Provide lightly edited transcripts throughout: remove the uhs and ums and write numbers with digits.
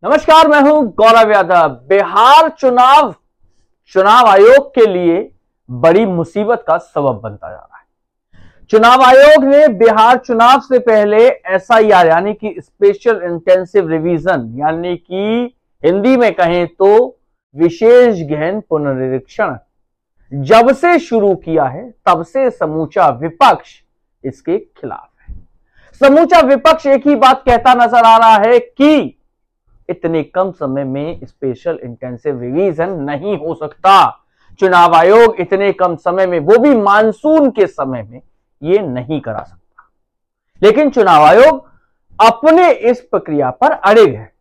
नमस्कार, मैं हूं गौरव यादव। बिहार चुनाव आयोग के लिए बड़ी मुसीबत का सबब बनता जा रहा है। चुनाव आयोग ने बिहार चुनाव से पहले एसआईआर यानी कि स्पेशल इंटेंसिव रिवीजन यानी कि हिंदी में कहें तो विशेष गहन पुनरीक्षण जब से शुरू किया है तब से समूचा विपक्ष इसके खिलाफ है। समूचा विपक्ष एक ही बात कहता नजर आ रहा है कि इतने कम समय में स्पेशल इंटेंसिव रिवीजन नहीं हो सकता। चुनाव आयोग इतने कम समय में, वो भी मानसून के समय में, ये नहीं करा सकता। लेकिन चुनाव आयोग अपने इस प्रक्रिया पर अड़िग है,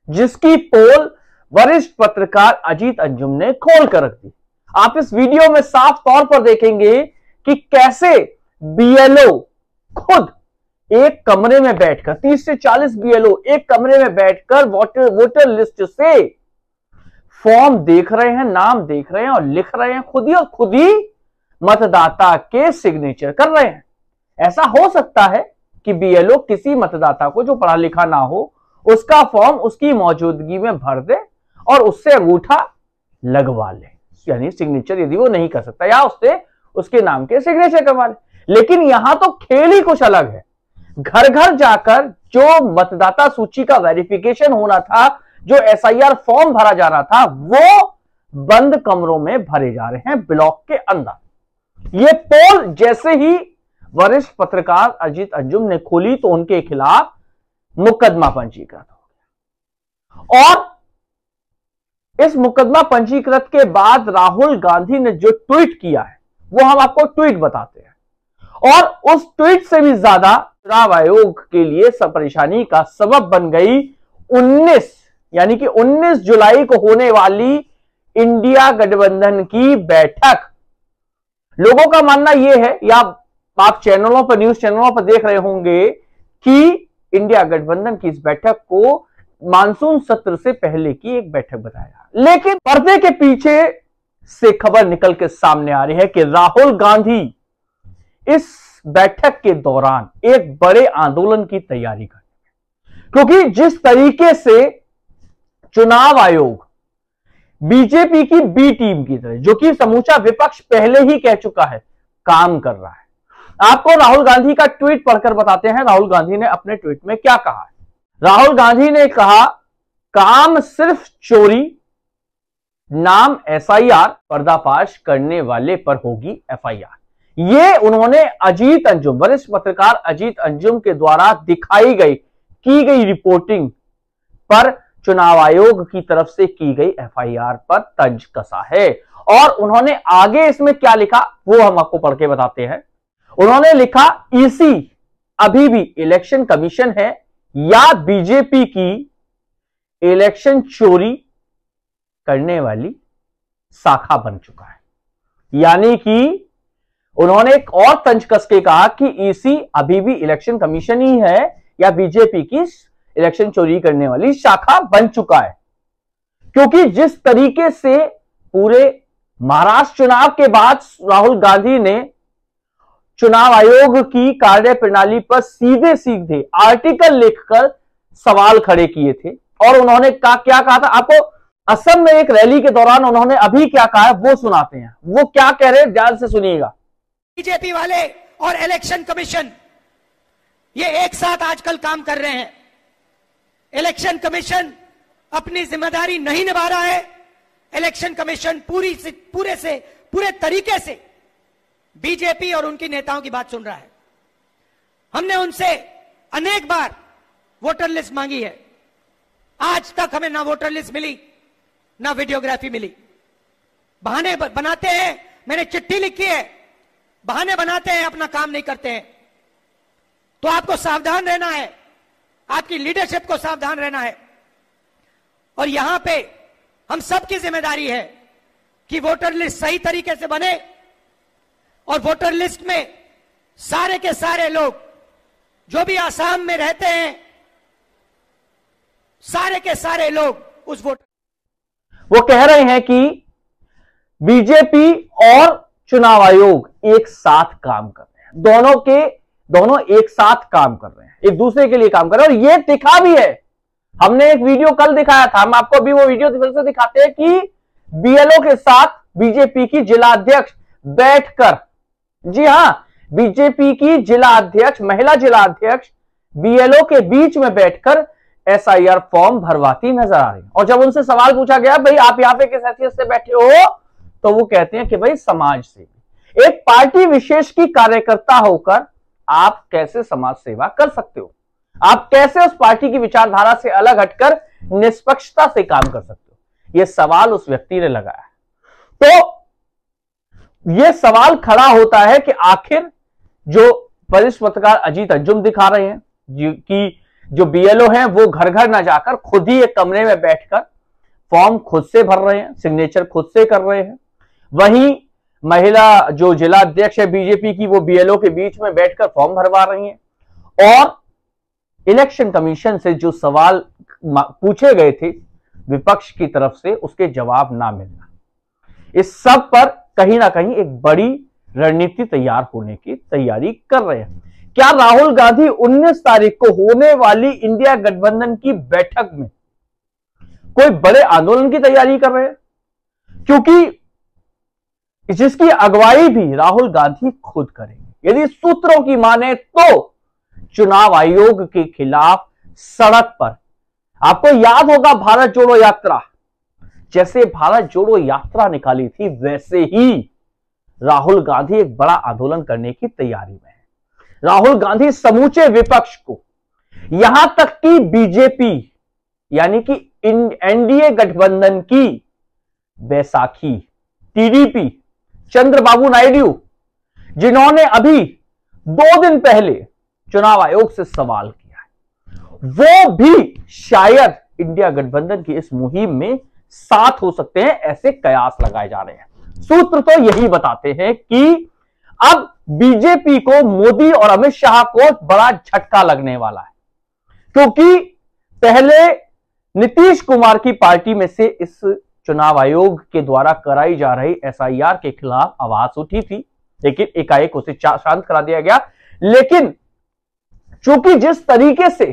जिसकी पोल वरिष्ठ पत्रकार अजीत अंजुम ने खोल कर रख दी। आप इस वीडियो में साफ तौर पर देखेंगे कि कैसे बीएलओ खुद एक कमरे में बैठकर 30 से 40 बीएलओ एक कमरे में बैठकर वोटर लिस्ट से फॉर्म देख रहे हैं, नाम देख रहे हैं और लिख रहे हैं खुद ही मतदाता के सिग्नेचर कर रहे हैं। ऐसा हो सकता है कि बीएलओ किसी मतदाता को जो पढ़ा लिखा ना हो उसका फॉर्म उसकी मौजूदगी में भर दे और उससे अंगूठा लगवा ले, यानी सिग्नेचर यदि वो नहीं कर सकता, या उससे उसके नाम के सिग्नेचर करवा ले। लेकिन यहां तो खेल ही कुछ अलग है। घर घर जाकर जो मतदाता सूची का वेरिफिकेशन होना था, जो एसआईआर फॉर्म भरा जा रहा था, वो बंद कमरों में भरे जा रहे हैं ब्लॉक के अंदर। ये पोल जैसे ही वरिष्ठ पत्रकार अजीत अंजुम ने खोली तो उनके खिलाफ मुकदमा पंजीकृत हो गया। और इस मुकदमा पंजीकृत के बाद राहुल गांधी ने जो ट्वीट किया है वो हम आपको ट्वीट बताते हैं। और उस ट्वीट से भी ज्यादा चुनाव आयोग के लिए सब परेशानी का सबब बन गई 19 जुलाई को होने वाली इंडिया गठबंधन की बैठक। लोगों का मानना यह है, या आप चैनलों पर, न्यूज चैनलों पर देख रहे होंगे कि इंडिया गठबंधन की इस बैठक को मानसून सत्र से पहले की एक बैठक बताया। लेकिन पर्दे के पीछे से खबर निकल के सामने आ रही है कि राहुल गांधी इस बैठक के दौरान एक बड़े आंदोलन की तैयारी कर रहे हैं, क्योंकि जिस तरीके से चुनाव आयोग बीजेपी की बी टीम की तरह, जो कि समूचा विपक्ष पहले ही कह चुका है, काम कर रहा है। आपको राहुल गांधी का ट्वीट पढ़कर बताते हैं। राहुल गांधी ने अपने ट्वीट में क्या कहा है। राहुल गांधी ने कहा, काम सिर्फ चोरी, नाम एसआईआर, पर्दाफाश करने वाले पर होगी एफआईआर। ये उन्होंने अजीत अंजुम, वरिष्ठ पत्रकार अजीत अंजुम के द्वारा की गई रिपोर्टिंग पर चुनाव आयोग की तरफ से की गई एफआईआर पर तंज कसा है। और उन्होंने आगे इसमें क्या लिखा वो हम आपको पढ़ के बताते हैं। उन्होंने लिखा, ईसी अभी भी इलेक्शन कमीशन है या बीजेपी की इलेक्शन चोरी करने वाली शाखा बन चुका है। यानी कि उन्होंने एक और तंज कस के कहा कि ईसी अभी भी इलेक्शन कमीशन ही है या बीजेपी की इलेक्शन चोरी करने वाली शाखा बन चुका है। क्योंकि जिस तरीके से पूरे महाराष्ट्र चुनाव के बाद राहुल गांधी ने चुनाव आयोग की कार्य प्रणाली पर सीधे आर्टिकल लिखकर सवाल खड़े किए थे, और उन्होंने क्या कहा था, आपको असम में एक रैली के दौरान उन्होंने अभी क्या कहा है वो सुनाते हैं। वो क्या कह रहे हैं, ध्यान से सुनिएगा। बीजेपी वाले और इलेक्शन कमीशन ये एक साथ आजकल काम कर रहे हैं। इलेक्शन कमीशन अपनी जिम्मेदारी नहीं निभा रहा है। इलेक्शन कमीशन पूरे तरीके से बीजेपी और उनकी नेताओं की बात सुन रहा है। हमने उनसे अनेक बार वोटर लिस्ट मांगी है, आज तक हमें ना वोटर लिस्ट मिली ना वीडियोग्राफी मिली। बहाने बनाते हैं, मैंने चिट्ठी लिखी है, बहाने बनाते हैं, अपना काम नहीं करते हैं। तो आपको सावधान रहना है, आपकी लीडरशिप को सावधान रहना है। और यहां पे हम सबकी जिम्मेदारी है कि वोटर लिस्ट सही तरीके से बने और वोटर लिस्ट में सारे के सारे लोग जो भी आसाम में रहते हैं, सारे के सारे लोग उस वोटर, वो कह रहे हैं कि बीजेपी और चुनाव आयोग एक साथ काम कर रहे हैं। दोनों एक साथ काम कर रहे हैं, एक दूसरे के लिए काम कर रहे हैं। और ये दिखा भी है, हमने एक वीडियो कल दिखाया था, हम आपको अभी वो वीडियो फिर से दिखाते हैं कि बीएलओ के साथ बीजेपी की जिला अध्यक्ष बैठकर, जी हां, बीजेपी की जिला अध्यक्ष, महिला जिला अध्यक्ष बीएलओ के बीच में बैठकर एसआईआर फॉर्म भरवाती नजर आ रही। और जब उनसे सवाल पूछा गया भाई आप यहां पे किस हैसियत से बैठे हो, तो वो कहते हैं कि भाई समाज सेवी। एक पार्टी विशेष की कार्यकर्ता होकर आप कैसे समाज सेवा कर सकते हो? आप कैसे उस पार्टी की विचारधारा से अलग हटकर निष्पक्षता से काम कर सकते हो? यह सवाल उस व्यक्ति ने लगाया। तो यह सवाल खड़ा होता है कि आखिर जो वरिष्ठ पत्रकार अजीत अंजुम दिखा रहे हैं कि जो बीएलओ हैं वो घर घर ना जाकर खुद ही एक कमरे में बैठकर फॉर्म खुद से भर रहे हैं, सिग्नेचर खुद से कर रहे हैं, वहीं महिला जो जिला अध्यक्ष है बीजेपी की वो बीएलओ के बीच में बैठकर फॉर्म भरवा रही हैं। और इलेक्शन कमीशन से जो सवाल पूछे गए थे विपक्ष की तरफ से, उसके जवाब ना मिलना, इस सब पर कहीं ना कहीं एक बड़ी रणनीति तैयार होने की तैयारी कर रहे हैं। क्या राहुल गांधी 19 तारीख को होने वाली इंडिया गठबंधन की बैठक में कोई बड़े आंदोलन की तैयारी कर रहे हैं? क्योंकि जिसकी अगुवाई भी राहुल गांधी खुद करेंगे। यदि सूत्रों की माने तो चुनाव आयोग के खिलाफ सड़क पर, आपको याद होगा भारत जोड़ो यात्रा, जैसे भारत जोड़ो यात्रा निकाली थी वैसे ही राहुल गांधी एक बड़ा आंदोलन करने की तैयारी में है। राहुल गांधी समूचे विपक्ष को, यहां तक कि बीजेपी यानी कि एनडीए गठबंधन की बैसाखी, टीडीपी, चंद्रबाबू नायडू, जिन्होंने अभी 2 दिन पहले चुनाव आयोग से सवाल किया है, वो भी शायद इंडिया गठबंधन की इस मुहिम में साथ हो सकते हैं, ऐसे कयास लगाए जा रहे हैं। सूत्र तो यही बताते हैं कि अब बीजेपी को मोदी और अमित शाह को बड़ा झटका लगने वाला है, क्योंकि पहले नीतीश कुमार की पार्टी में से इस चुनाव आयोग के द्वारा कराई जा रही एसआईआर के खिलाफ आवाज उठी थी, लेकिन एकाएक उसे शांत करा दिया गया। लेकिन चूंकि जिस तरीके से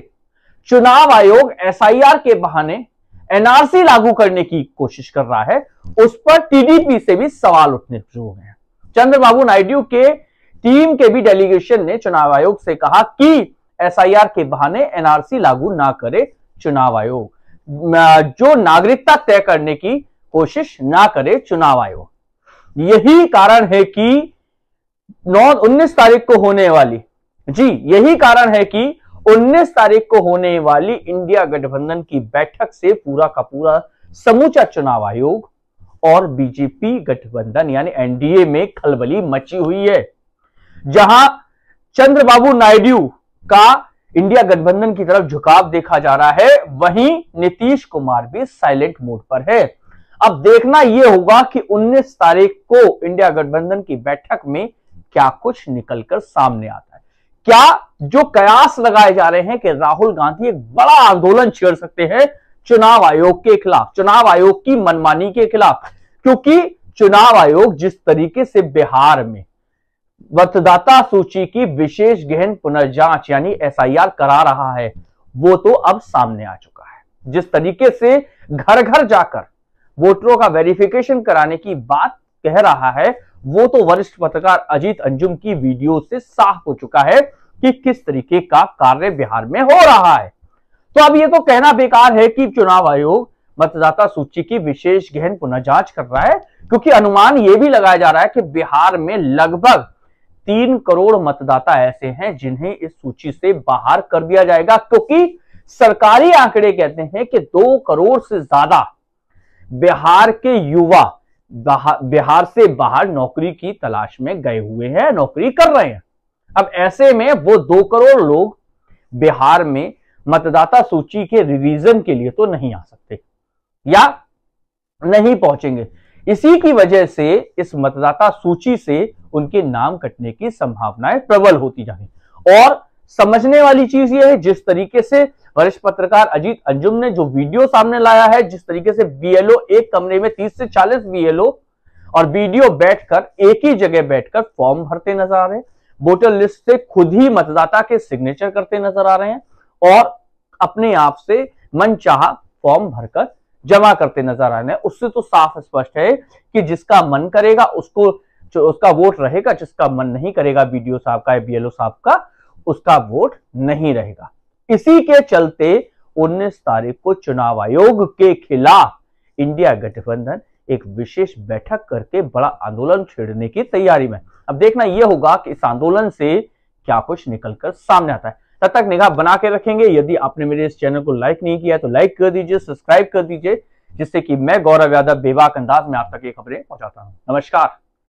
चुनाव आयोग एसआईआर के बहाने एनआरसी लागू करने की कोशिश कर रहा है, उस पर टीडीपी से भी सवाल उठने शुरू हुए हैं। चंद्रबाबू नायडू के टीम के भी डेलीगेशन ने चुनाव आयोग से कहा कि एसआईआर के बहाने एनआरसी लागू ना करे चुनाव आयोग, जो नागरिकता तय करने की कोशिश ना करे चुनाव आयोग। यही कारण है कि 19 तारीख को होने वाली, जी यही कारण है कि 19 तारीख को होने वाली इंडिया गठबंधन की बैठक से पूरा का पूरा समूचा चुनाव आयोग और बीजेपी गठबंधन यानी एनडीए में खलबली मची हुई है। जहां चंद्रबाबू नायडू का इंडिया गठबंधन की तरफ झुकाव देखा जा रहा है, वहीं नीतीश कुमार भी साइलेंट मोड पर है। अब देखना यह होगा कि 19 तारीख को इंडिया गठबंधन की बैठक में क्या कुछ निकलकर सामने आता है। क्या जो कयास लगाए जा रहे हैं कि राहुल गांधी एक बड़ा आंदोलन छेड़ सकते हैं चुनाव आयोग के खिलाफ, चुनाव आयोग की मनमानी के खिलाफ, क्योंकि चुनाव आयोग जिस तरीके से बिहार में मतदाता सूची की विशेष गहन पुनर्जांच यानी एसआईआर करा रहा है, वो तो अब सामने आ चुका है। जिस तरीके से घर घर जाकर वोटरों का वेरिफिकेशन कराने की बात कह रहा है, वो तो वरिष्ठ पत्रकार अजीत अंजुम की वीडियो से साफ हो चुका है कि किस तरीके का कार्य बिहार में हो रहा है। तो अब ये तो कहना बेकार है कि चुनाव आयोग मतदाता सूची की विशेष गहन पुनर्जांच कर रहा है, क्योंकि अनुमान यह भी लगाया जा रहा है कि बिहार में लगभग 3 करोड़ मतदाता ऐसे हैं जिन्हें इस सूची से बाहर कर दिया जाएगा, क्योंकि सरकारी आंकड़े कहते हैं कि 2 करोड़ से ज्यादा बिहार के युवा बिहार से बाहर नौकरी की तलाश में गए हुए हैं, नौकरी कर रहे हैं। अब ऐसे में वो 2 करोड़ लोग बिहार में मतदाता सूची के रिवीजन के लिए तो नहीं आ सकते या नहीं पहुंचेंगे। इसी की वजह से इस मतदाता सूची से उनके नाम कटने की संभावनाएं प्रबल होती जा रही। और समझने वाली चीज यह है, जिस तरीके से वरिष्ठ पत्रकार अजीत अंजुम ने जो वीडियो सामने लाया है, जिस तरीके से बीएलओ एक कमरे में 30 से 40 बीएलओ और वीडियो बैठकर एक ही जगह बैठकर फॉर्म भरते नजर आ रहे हैं, वोटर लिस्ट से खुद ही मतदाता के सिग्नेचर करते नजर आ रहे हैं और अपने आप से मनचाहा फॉर्म भरकर जमा करते नजर आ रहे हैं। उससे तो साफ स्पष्ट है कि जिसका मन करेगा उसको उसका वोट रहेगा, जिसका मन नहीं करेगा बीडीओ साहब का या बीएलओ साहब का, उसका वोट नहीं रहेगा। इसी के चलते 19 तारीख को चुनाव आयोग के खिलाफ इंडिया गठबंधन एक विशेष बैठक करके बड़ा आंदोलन छेड़ने की तैयारी में। अब देखना यह होगा कि इस आंदोलन से क्या कुछ निकलकर सामने आता है। तब तक निगाह बना के रखेंगे। यदि आपने मेरे इस चैनल को लाइक नहीं किया तो लाइक कर दीजिए, सब्सक्राइब कर दीजिए, जिससे कि मैं गौरव यादव बेबाक अंदाज में आप तक ये खबरें पहुंचाता हूं। नमस्कार।